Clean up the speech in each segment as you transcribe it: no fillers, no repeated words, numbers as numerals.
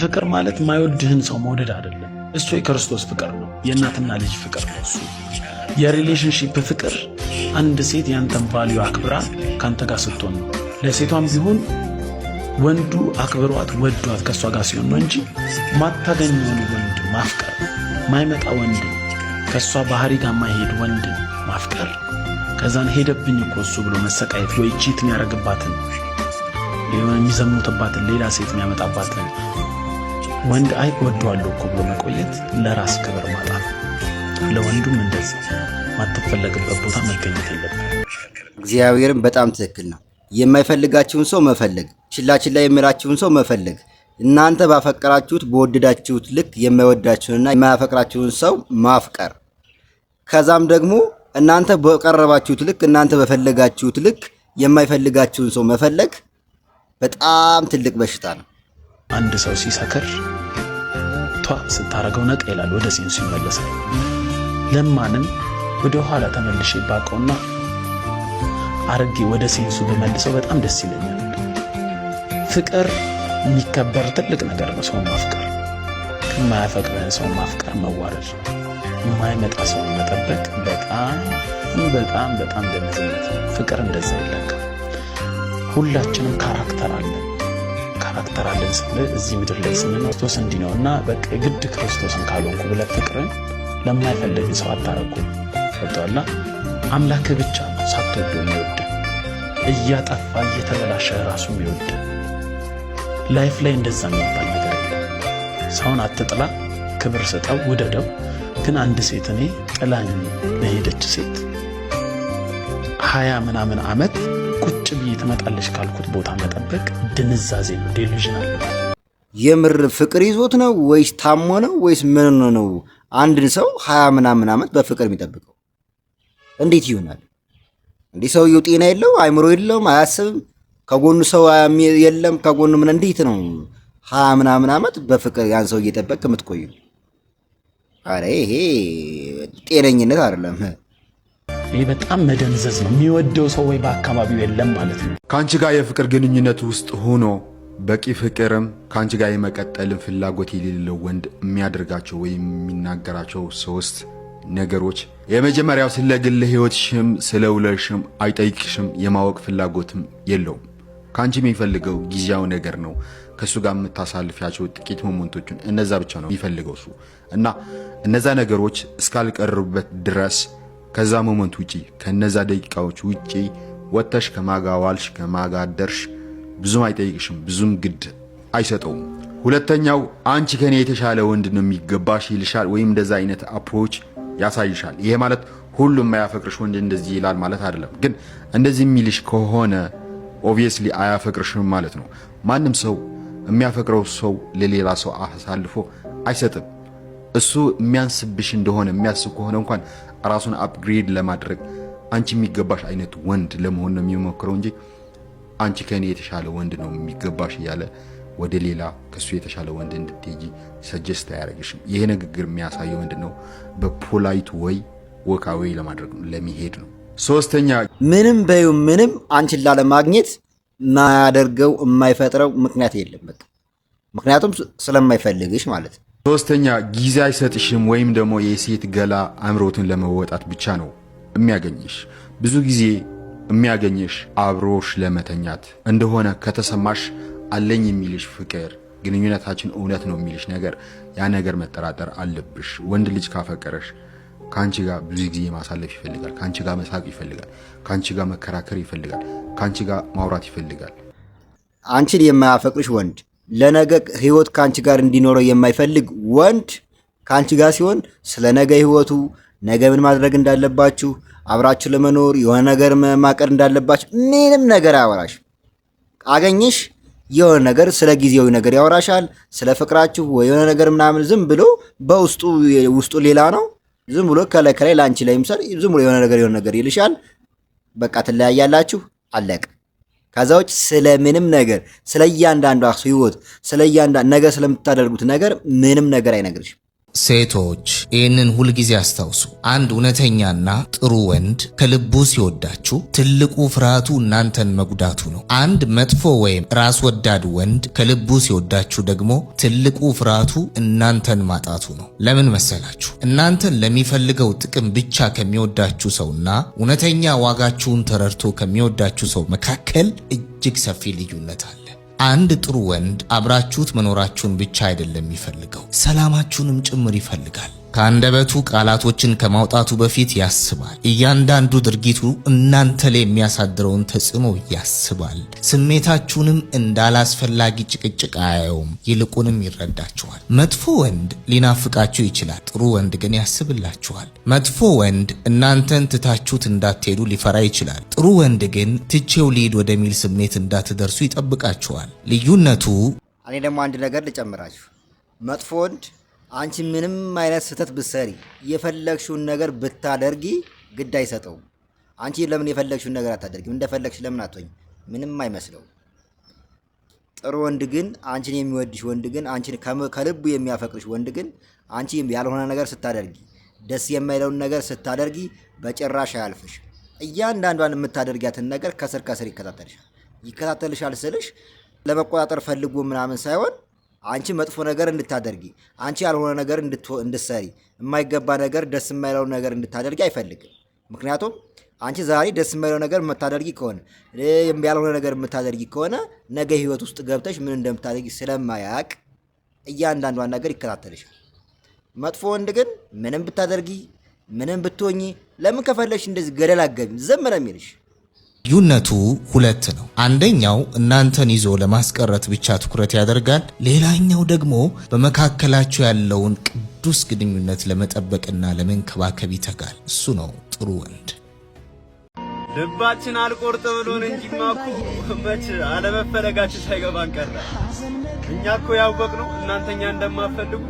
ፍቅር ማለት ማይወድህን ሰው መውደድ አይደለም። እሱ የክርስቶስ ፍቅር ነው፣ የእናትና ልጅ ፍቅር ነው። እሱ የሪሌሽንሺፕ ፍቅር አንድ ሴት ያንተን ቫልዩ አክብራ ካንተ ጋር ስትሆን ነው። ለሴቷም ቢሆን ወንዱ አክብሯት ወዷት ከሷ ጋር ሲሆን ነው እንጂ ማታገኘውን ወንድ ማፍቀር፣ ማይመጣ ወንድ ከሷ ባህሪ ጋር ማይሄድ ወንድ ማፍቀር፣ ከዛን ሄደብኝ እኮ እሱ ብሎ መሰቃየት ወይ ቺት የሚያረግባትን የሚዘሙትባትን ሌላ ሴት የሚያመጣባትን ወንድ አይ ወደዋለሁ እኮ ብሎ መቆየት ለራስ ክብር ማጣት። ለወንዱም እንደዚህ ማትፈለግበት ቦታ መገኘት የለብንም። እግዚአብሔርም በጣም ትክክል ነው። የማይፈልጋችሁን ሰው መፈለግ፣ ችላችን ላይ የሚላችሁን ሰው መፈለግ፣ እናንተ ባፈቀራችሁት በወደዳችሁት ልክ የማይወዳችሁንና የማያፈቅራችሁን ሰው ማፍቀር፣ ከዛም ደግሞ እናንተ በቀረባችሁት ልክ እናንተ በፈለጋችሁት ልክ የማይፈልጋችሁን ሰው መፈለግ በጣም ትልቅ በሽታ ነው። አንድ ሰው ሲሰክር ስታረገው ነቃ ይላል፣ ወደ ሴንሱ ይመለሳል። ለማንም ወደ ኋላ ተመልሼ ባቀውና አርጌ ወደ ሴንሱ በመልሰው በጣም ደስ ይለኛል። ፍቅር የሚከበር ትልቅ ነገር ነው። ሰው ማፍቀር፣ ከማያፈቅር ሰው ማፍቀር መዋረድ፣ የማይመጣ ሰው መጠበቅ በጣም በጣም በጣም ደምዝነት። ፍቅር እንደዛ ይለካል። ሁላችንም ካራክተር አለን። ካራክተር አለን ስንል እዚህ ምድር ላይ ስንኖር ክርስቶስ እንዲህ ነውና በቃ ግድ ክርስቶስን ካልሆንኩ ብለህ ፍቅርን ለማይፈልግ ሰው አታረጉ። ወጣላ አምላክ ብቻ ነው ሳትወዱ የሚወድ እያጠፋ እየተበላሸ ራሱ የሚወድ። ላይፍ ላይ እንደዛ የሚባል ነገር የለም። ሰውን አትጥላ፣ ክብር ስጠው፣ ውደደው። ግን አንድ ሴት እኔ ጥላኝ ለሄደች ሴት 20 ምናምን ዓመት ቁጭ ብዬ ትመጣለች ካልኩት ቦታ መጠበቅ ድንዛዜ ነው፣ ዴሉዥናል ነው። የምር ፍቅር ይዞት ነው ወይስ ታሞ ነው ወይስ ምን ነው? አንድን ሰው 20 ምናምን ዓመት በፍቅር የሚጠብቀው እንዴት ይሆናል? እንዲህ ሰውየው ጤና የለው፣ አይምሮ የለውም፣ አያስብም፣ ከጎኑ ሰው የለም፣ ከጎኑ ምን እንዴት ነው 20 ምናምን ዓመት በፍቅር ያን ሰው እየጠበቅ የምትቆዩ? አረ ይሄ ጤነኝነት አይደለም። ይህ በጣም መደንዘዝ ነው። የሚወደው ሰው ወይ በአካባቢው የለም ማለት ነው። ከአንቺ ጋር የፍቅር ግንኙነት ውስጥ ሆኖ በቂ ፍቅርም ከአንቺ ጋር የመቀጠልን ፍላጎት የሌለው ወንድ የሚያደርጋቸው ወይም የሚናገራቸው 3 ነገሮች፣ የመጀመሪያው ስለ ግል ሕይወትሽም ስለ ውለሽም አይጠይቅሽም፣ የማወቅ ፍላጎትም የለውም። ከአንቺ የሚፈልገው ጊዜያዊ ነገር ነው። ከእሱ ጋር የምታሳልፊያቸው ጥቂት ሞመንቶችን እነዛ ብቻ ነው የሚፈልገው እሱ እና እነዛ ነገሮች እስካልቀሩበት ድረስ ከዛ ሞመንት ውጪ ከነዛ ደቂቃዎች ውጪ ወጥተሽ ከማጋ ዋልሽ ከማጋ አደርሽ ብዙም አይጠይቅሽም፣ ብዙም ግድ አይሰጠውም። ሁለተኛው አንቺ ከኔ የተሻለ ወንድ ነው የሚገባሽ ይልሻል፣ ወይም እንደዛ አይነት አፕሮች ያሳይሻል። ይሄ ማለት ሁሉም የማያፈቅርሽ ወንድ እንደዚህ ይላል ማለት አይደለም። ግን እንደዚህ የሚልሽ ከሆነ ኦብቪየስሊ አያፈቅርሽም ማለት ነው። ማንም ሰው የሚያፈቅረው ሰው ለሌላ ሰው አሳልፎ አይሰጥም። እሱ የሚያንስብሽ እንደሆነ የሚያስብ ከሆነ እንኳን ራሱን አፕግሬድ ለማድረግ አንቺ የሚገባሽ አይነት ወንድ ለመሆን ነው የሚሞክረው እንጂ አንቺ ከኔ የተሻለ ወንድ ነው የሚገባሽ እያለ ወደ ሌላ ከሱ የተሻለ ወንድ እንድትሄጂ ሰጀስት አያደርግሽም። ይሄ ንግግር የሚያሳየው ምንድነው? በፖላይት ወይ ወካዌ ለማድረግ ነው፣ ለሚሄድ ነው። ሶስተኛ ምንም በዩ ምንም አንቺን ላለማግኘት ማያደርገው የማይፈጥረው ምክንያት የለም። በቃ ምክንያቱም ስለማይፈልግሽ ማለት ነው። ሶስተኛ ጊዜ አይሰጥሽም፣ ወይም ደግሞ የሴት ገላ አምሮትን ለመወጣት ብቻ ነው የሚያገኝሽ። ብዙ ጊዜ የሚያገኝሽ አብሮሽ ለመተኛት እንደሆነ ከተሰማሽ አለኝ የሚልሽ ፍቅር፣ ግንኙነታችን እውነት ነው የሚልሽ ነገር፣ ያ ነገር መጠራጠር አለብሽ። ወንድ ልጅ ካፈቀረሽ ካንቺ ጋር ብዙ ጊዜ ማሳለፍ ይፈልጋል፣ ካንቺ ጋር መሳቅ ይፈልጋል፣ ካንቺ ጋር መከራከር ይፈልጋል፣ ካንቺ ጋር ማውራት ይፈልጋል። አንቺን የማያፈቅርሽ ወንድ ለነገ ህይወት ካንቺ ጋር እንዲኖረው የማይፈልግ ወንድ ካንቺ ጋር ሲሆን ስለ ነገ ህይወቱ፣ ነገ ምን ማድረግ እንዳለባችሁ፣ አብራችሁ ለመኖር የሆነ ነገር ማቀድ እንዳለባችሁ ምንም ነገር አያወራሽ። አገኘሽ የሆነ ነገር ስለ ጊዜያዊ ነገር ያወራሻል፣ ስለ ፍቅራችሁ ወይ የሆነ ነገር ምናምን ዝም ብሎ ውስጡ ሌላ ነው። ዝም ብሎ ከላይ ላንቺ ላይ ምሳሌ ዝም ብሎ የሆነ ነገር ይልሻል። በቃ ትለያያላችሁ፣ አለቀ። ከዛ ውጭ ስለምንም ነገር ስለ እያንዳንዱ ህይወት ስለ እያንዳንዱ ነገር ስለምታደርጉት ነገር ምንም ነገር አይነግርሽም። ሴቶች ይህንን ሁልጊዜ አስታውሱ። አንድ እውነተኛና ጥሩ ወንድ ከልቡ ሲወዳችሁ ትልቁ ፍርሃቱ እናንተን መጉዳቱ ነው። አንድ መጥፎ ወይም ራስ ወዳድ ወንድ ከልቡ ሲወዳችሁ ደግሞ ትልቁ ፍርሃቱ እናንተን ማጣቱ ነው። ለምን መሰላችሁ? እናንተን ለሚፈልገው ጥቅም ብቻ ከሚወዳችሁ ሰውና እውነተኛ ዋጋችሁን ተረድቶ ከሚወዳችሁ ሰው መካከል እጅግ ሰፊ ልዩነት አለ። አንድ ጥሩ ወንድ አብራችሁት መኖራችሁን ብቻ አይደለም የሚፈልገው፣ ሰላማችሁንም ጭምር ይፈልጋል። ከአንደበቱ ቃላቶችን ከማውጣቱ በፊት ያስባል። እያንዳንዱ ድርጊቱ እናንተ ላይ የሚያሳድረውን ተጽዕኖ ያስባል። ስሜታችሁንም እንዳላስፈላጊ ጭቅጭቅ አያየውም፣ ይልቁንም ይረዳችኋል። መጥፎ ወንድ ሊናፍቃችሁ ይችላል፣ ጥሩ ወንድ ግን ያስብላችኋል። መጥፎ ወንድ እናንተን ትታችሁት እንዳትሄዱ ሊፈራ ይችላል፣ ጥሩ ወንድ ግን ትቼው ልሂድ ወደሚል ስሜት እንዳትደርሱ ይጠብቃችኋል። ልዩነቱ እኔ ደግሞ አንድ ነገር ልጨምራችሁ። መጥፎ ወንድ አንቺ ምንም አይነት ስህተት ብትሰሪ የፈለግሽውን ነገር ብታደርጊ ግድ አይሰጠውም። አንቺ ለምን የፈለግሽውን ነገር አታደርጊም? እንደፈለግሽ ለምን አትሆኝ? ምንም አይመስለው። ጥሩ ወንድ ግን አንቺን የሚወድሽ ወንድ ግን አንቺን ከልቡ የሚያፈቅርሽ ወንድ ግን አንቺ ያልሆነ ነገር ስታደርጊ፣ ደስ የማይለውን ነገር ስታደርጊ በጭራሽ አያልፍሽ። እያንዳንዷን የምታደርጊያትን ነገር ከስር ከስር ይከታተልሻል ስልሽ ለመቆጣጠር ፈልጎ ምናምን ሳይሆን አንቺ መጥፎ ነገር እንድታደርጊ፣ አንቺ ያልሆነ ነገር እንድትሰሪ፣ የማይገባ ነገር፣ ደስ የማይለው ነገር እንድታደርጊ አይፈልግም። ምክንያቱም አንቺ ዛሬ ደስ የማይለው ነገር የምታደርጊ ከሆነ፣ ያልሆነ ነገር የምታደርጊ ከሆነ ነገ ህይወት ውስጥ ገብተሽ ምን እንደምታደርጊ ስለማያውቅ እያንዳንዷን ነገር ይከታተልሻል። መጥፎ ወንድ ግን ምንም ብታደርጊ፣ ምንም ብትሆኚ፣ ለምን ከፈለግሽ እንደዚህ ገደል አገቢም ዝም ነው የሚልሽ። ልዩነቱ ሁለት ነው። አንደኛው እናንተን ይዞ ለማስቀረት ብቻ ትኩረት ያደርጋል። ሌላኛው ደግሞ በመካከላችሁ ያለውን ቅዱስ ግንኙነት ለመጠበቅና ለመንከባከብ ይተጋል። እሱ ነው ጥሩ ወንድ። ልባችን አልቆርጥ ብሎን እንጂማ እኮ መች አለመፈለጋችሁ ሳይገባን ቀረ። እኛ እኮ ያወቅነው እናንተኛ እንደማፈልጉ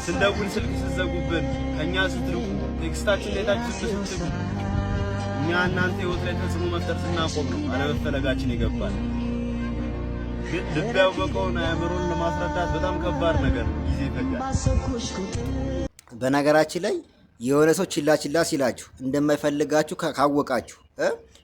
ስንደውል ስልክ ስትዘጉብን፣ ከኛ ስትርቁ፣ ቴክስታችን ሌታችን ስትሉ እኛ እናንተ ህይወት ላይ ተጽዕኖ መፍጠር ስናቆም ነው አለመፈለጋችን ይገባል። ግን ልብ ያወቀውን አእምሮን ለማስረዳት በጣም ከባድ ነገር ነው፣ ጊዜ ይፈጃል። በነገራችን ላይ የሆነ ሰው ችላ ሲላችሁ እንደማይፈልጋችሁ ካወቃችሁ፣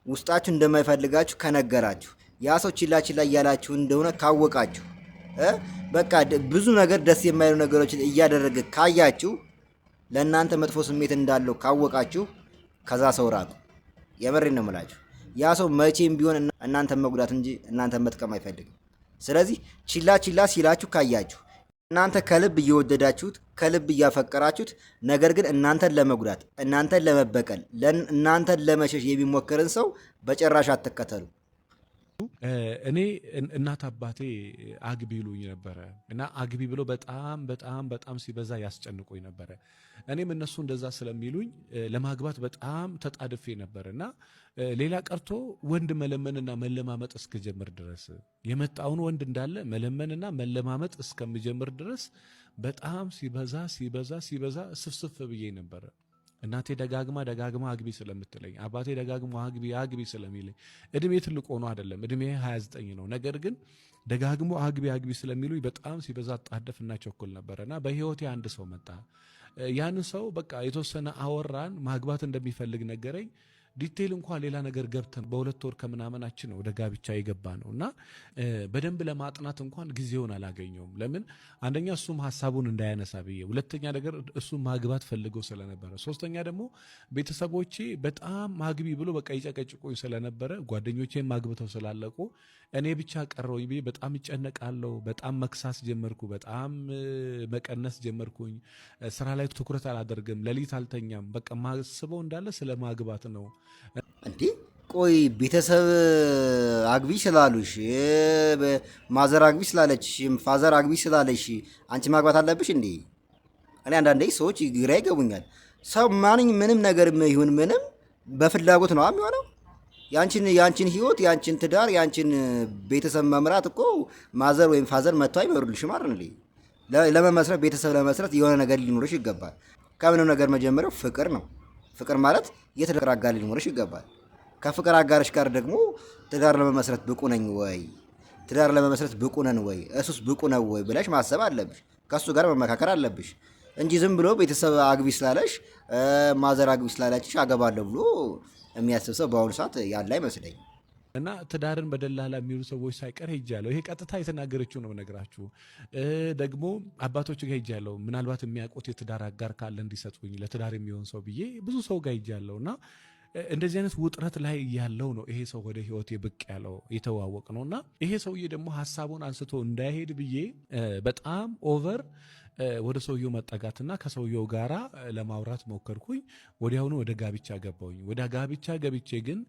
ውስጣችሁ እንደማይፈልጋችሁ ከነገራችሁ፣ ያ ሰው ችላ እያላችሁ እንደሆነ ካወቃችሁ፣ በቃ ብዙ ነገር ደስ የማይሉ ነገሮችን እያደረገ ካያችሁ፣ ለእናንተ መጥፎ ስሜት እንዳለው ካወቃችሁ ከዛ ሰው ራቁ። የምሬን ነው የምላችሁ። ያ ሰው መቼም ቢሆን እናንተን መጉዳት እንጂ እናንተን መጥቀም አይፈልግም። ስለዚህ ችላ ሲላችሁ ካያችሁ፣ እናንተ ከልብ እየወደዳችሁት ከልብ እያፈቀራችሁት፣ ነገር ግን እናንተን ለመጉዳት፣ እናንተን ለመበቀል፣ እናንተን ለመሸሽ የሚሞክርን ሰው በጭራሽ አትከተሉ። እኔ እናት አባቴ አግቢ ይሉኝ ነበረ እና አግቢ ብሎ በጣም ሲበዛ ያስጨንቁኝ ነበረ። እኔም እነሱ እንደዛ ስለሚሉኝ ለማግባት በጣም ተጣድፌ ነበር እና ሌላ ቀርቶ ወንድ መለመንና መለማመጥ እስከጀምር ድረስ የመጣውን ወንድ እንዳለ መለመንና መለማመጥ እስከምጀምር ድረስ በጣም ሲበዛ ስፍስፍ ብዬ ነበረ። እናቴ ደጋግማ አግቢ ስለምትለኝ፣ አባቴ ደጋግማ አግቢ ስለሚለኝ፣ እድሜ ትልቅ ሆኖ አይደለም፣ እድሜ 29 ነው። ነገር ግን ደጋግሞ አግቢ ስለሚሉኝ በጣም ሲበዛ ጣደፍና ቸኩል ነበርና በህይወቴ አንድ ሰው መጣ። ያን ሰው በቃ የተወሰነ አወራን፣ ማግባት እንደሚፈልግ ነገረኝ። ዲቴል እንኳን ሌላ ነገር ገብተን በሁለት ወር ከምናመናችን ነው ወደ ጋብቻ የገባ ነው እና በደንብ ለማጥናት እንኳን ጊዜውን አላገኘውም። ለምን? አንደኛ እሱም ሀሳቡን እንዳያነሳ ብዬ፣ ሁለተኛ ነገር እሱ ማግባት ፈልገው ስለነበረ፣ ሶስተኛ ደግሞ ቤተሰቦቼ በጣም ማግቢ ብሎ በቃ ይጨቀጭቁኝ ስለነበረ፣ ጓደኞቼም ማግብተው ስላለቁ እኔ ብቻ ቀረውኝ ብዬ በጣም ይጨነቃለሁ። በጣም መክሳስ ጀመርኩ፣ በጣም መቀነስ ጀመርኩኝ። ስራ ላይ ትኩረት አላደርግም፣ ሌሊት አልተኛም። በቃ ማስበው እንዳለ ስለ ማግባት ነው። እንዴ ቆይ ቤተሰብ አግቢ ስላሉሽ፣ ማዘር አግቢ ስላለች፣ ፋዘር አግቢ ስላለሽ አንቺ ማግባት አለብሽ እንዴ? እኔ አንዳንዴ ሰዎች ግራ ይገቡኛል። ሰው ምንም ነገር ይሁን ምንም በፍላጎት ነው የሚሆነው። ያንቺን ህይወት፣ ያንቺን ትዳር፣ ያንቺን ቤተሰብ መምራት እኮ ማዘር ወይም ፋዘር መጥተው አይመሩልሽም አይደል እንዴ? ለመመስረት ቤተሰብ ለመስረት የሆነ ነገር ሊኖርሽ ይገባል። ከምንም ነገር መጀመሪያው ፍቅር ነው። ፍቅር ማለት የትዳር አጋር ሊኖርሽ ይገባል። ከፍቅር አጋርሽ ጋር ደግሞ ትዳር ለመመስረት ብቁ ነኝ ወይ፣ ትዳር ለመመስረት ብቁ ነን ወይ፣ እሱስ ብቁ ነው ወይ ብለሽ ማሰብ አለብሽ። ከሱ ጋር መመካከር አለብሽ። እንጂ ዝም ብሎ ቤተሰብ አግቢ ስላለሽ ማዘር አግቢ ስላለችሽ አገባለሁ ብሎ የሚያስብ ሰው በአሁኑ ሰዓት ያለ አይመስለኝም። እና ትዳርን በደላላ የሚሉ ሰዎች ሳይቀር ሄጃለሁ። ይሄ ቀጥታ የተናገረችው ነው ነገራችሁ። ደግሞ አባቶች ጋር ሄጃለሁ። ምናልባት የሚያውቁት የትዳር አጋር ካለ እንዲሰጡኝ ለትዳር የሚሆን ሰው ብዬ ብዙ ሰው ጋር ሄጃለሁ። እና እንደዚህ አይነት ውጥረት ላይ ያለው ነው ይሄ ሰው ወደ ህይወት ብቅ ያለው የተዋወቅ ነው። እና ይሄ ሰውዬ ደግሞ ሀሳቡን አንስቶ እንዳይሄድ ብዬ በጣም ኦቨር ወደ ሰውየው መጠጋትና ከሰውየው ጋራ ለማውራት ሞከርኩኝ። ወዲያውኑ ወደ ጋብቻ ገባሁኝ። ወደ ጋብቻ ገብቼ ግን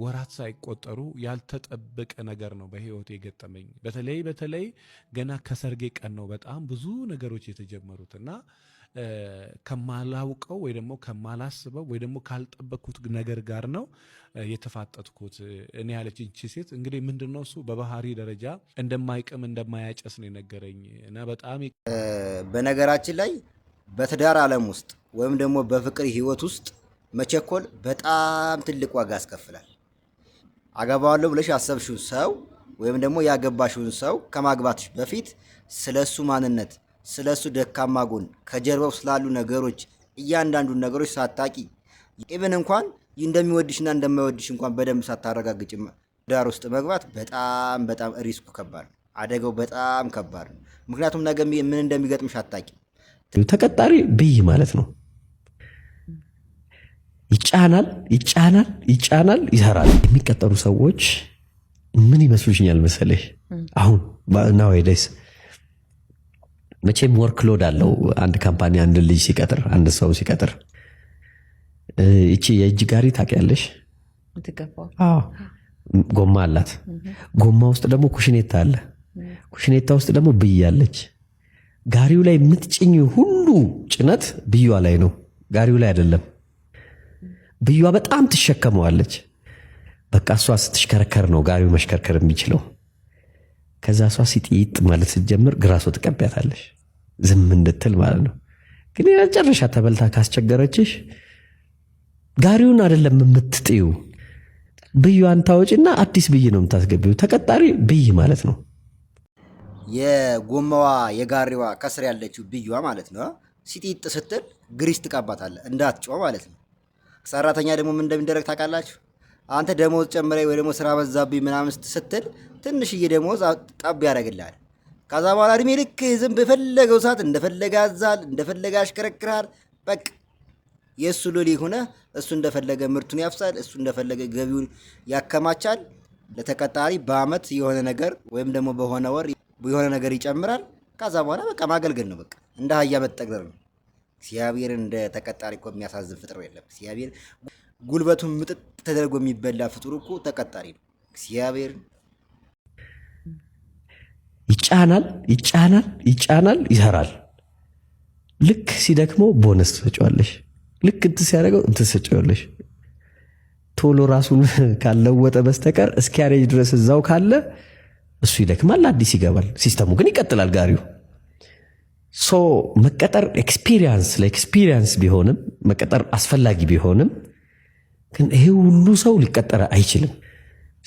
ወራት ሳይቆጠሩ ያልተጠበቀ ነገር ነው በህይወት የገጠመኝ። በተለይ ገና ከሰርጌ ቀን ነው በጣም ብዙ ነገሮች የተጀመሩትና ከማላውቀው ወይ ደግሞ ከማላስበው ወይ ደግሞ ካልጠበቅኩት ነገር ጋር ነው የተፋጠጥኩት። እኔ ያለችኝ ሴት እንግዲህ ምንድነው እሱ በባህሪ ደረጃ እንደማይቅም እንደማያጨስ ነው የነገረኝ። እና በጣም በነገራችን ላይ በትዳር ዓለም ውስጥ ወይም ደግሞ በፍቅር ህይወት ውስጥ መቸኮል በጣም ትልቅ ዋጋ ያስከፍላል። አገባዋለሁ ብለሽ ያሰብሽውን ሰው ወይም ደግሞ ያገባሽውን ሰው ከማግባትሽ በፊት ስለሱ ማንነት፣ ስለሱ ደካማ ጎን፣ ከጀርባው ስላሉ ነገሮች እያንዳንዱን ነገሮች ሳታቂ ኢቭን እንኳን እንደሚወድሽና እንደማይወድሽ እንኳን በደንብ ሳታረጋግጭ ትዳር ውስጥ መግባት በጣም በጣም ሪስኩ ከባድ ነው። አደጋው በጣም ከባድ ነው። ምክንያቱም ነገ ምን እንደሚገጥምሽ አታቂ። ተቀጣሪ ብይ ማለት ነው። ይጫናል ይሰራል። የሚቀጠሩ ሰዎች ምን ይመስሉኛል መሰለሽ? አሁን ናውዴይስ መቼም ወርክ ሎድ አለው አንድ ካምፓኒ አንድ ልጅ ሲቀጥር፣ አንድ ሰው ሲቀጥር። እቺ የእጅ ጋሪ ታውቂያለሽ? አዎ፣ ጎማ አላት። ጎማ ውስጥ ደግሞ ኩሽኔታ አለ። ኩሽኔታ ውስጥ ደግሞ ብይ አለች። ጋሪው ላይ የምትጭኝ ሁሉ ጭነት ብዩዋ ላይ ነው፣ ጋሪው ላይ አይደለም። ብዩዋ በጣም ትሸከመዋለች። በቃ እሷ ስትሽከረከር ነው ጋሪው መሽከርከር የሚችለው። ከዛ እሷ ሲጥይጥ ማለት ስትጀምር ግራሶ ትቀቢያታለሽ ዝም እንድትል ማለት ነው። ግን የመጨረሻ ተበልታ ካስቸገረችሽ ጋሪውን አይደለም የምትጥዩ፣ ብዩዋን ታወጪና አዲስ ብይ ነው የምታስገቢው። ተቀጣሪ ብይ ማለት ነው። የጎማዋ የጋሪዋ ከስር ያለችው ብዩዋ ማለት ነው። ሲጥይጥ ስትል ግሪስ ትቀባታለህ እንዳትጮህ ማለት ነው። ሰራተኛ ደግሞ ምን እንደሚደረግ ታውቃላችሁ? አንተ ደሞዝ ጨምረኝ ወይ ደግሞ ስራ በዛብኝ ምናምን ስትል ትንሽዬ ደሞዝ ጠብ ያደርግልሃል። ከዛ በኋላ እድሜ ልክ ዝም በፈለገው ሰዓት እንደፈለገ ያዛል፣ እንደፈለገ ያሽከረክራል። በቃ የእሱ ሎሌ ሆነ እሱ እንደፈለገ ምርቱን ያፍሳል፣ እሱ እንደፈለገ ገቢውን ያከማቻል። ለተቀጣሪ በአመት የሆነ ነገር ወይም ደግሞ በሆነ ወር የሆነ ነገር ይጨምራል። ከዛ በኋላ በቃ ማገልገል ነው። በቃ እንደ አህያ መጠቅለል ነው። እግዚአብሔር እንደ ተቀጣሪ እኮ የሚያሳዝን ፍጥሮ የለም። እግዚአብሔር ጉልበቱን ምጥጥ ተደርጎ የሚበላ ፍጡር እኮ ተቀጣሪ ነው። እግዚአብሔር ይጫናል ይሰራል። ልክ ሲደክመው ቦነስ ትሰጪዋለሽ። ልክ እንትን ሲያደርገው እንትን ትሰጪዋለሽ። ቶሎ ራሱን ካለወጠ በስተቀር እስኪያረጅ ድረስ እዛው ካለ እሱ ይደክማል፣ አዲስ ይገባል። ሲስተሙ ግን ይቀጥላል ጋሪው። ሶ መቀጠር ለኤክስፒሪየንስ ቢሆንም መቀጠር አስፈላጊ ቢሆንም ግን ይሄ ሁሉ ሰው ሊቀጠር አይችልም።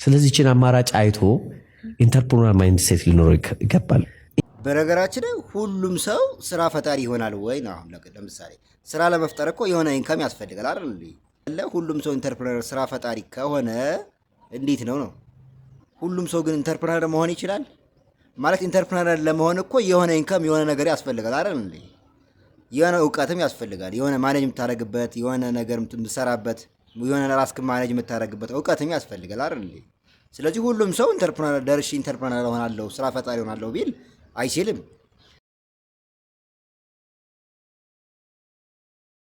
ስለዚህ ችን አማራጭ አይቶ ኢንተርፕረነር ማይንድ ሴት ሊኖረው ይገባል። በነገራችን ሁሉም ሰው ስራ ፈጣሪ ይሆናል ወይ ነው? ለምሳሌ ስራ ለመፍጠር እኮ የሆነ ኢንካም ያስፈልጋል አይደል? ሁሉም ሰው ኢንተርፕረነር ስራ ፈጣሪ ከሆነ እንዴት ነው? ሁሉም ሰው ግን ኢንተርፕረነር መሆን ይችላል ማለት? ኢንተርፕረነር ለመሆን እኮ የሆነ ኢንካም የሆነ ነገር ያስፈልጋል አይደል? የሆነ እውቀትም ያስፈልጋል። የሆነ ማኔጅ የምታደርግበት የሆነ ነገር የምትሰራበት የሆነ ራስክ ማኔጅ የምታደርግበት እውቀትም ያስፈልጋል አይደል? ስለዚህ ሁሉም ሰው ኢንተርፕረነር ደርሼ ኢንተርፕረነር ሆናለሁ ስራ ፈጣሪ ሆናለሁ ቢል አይችልም።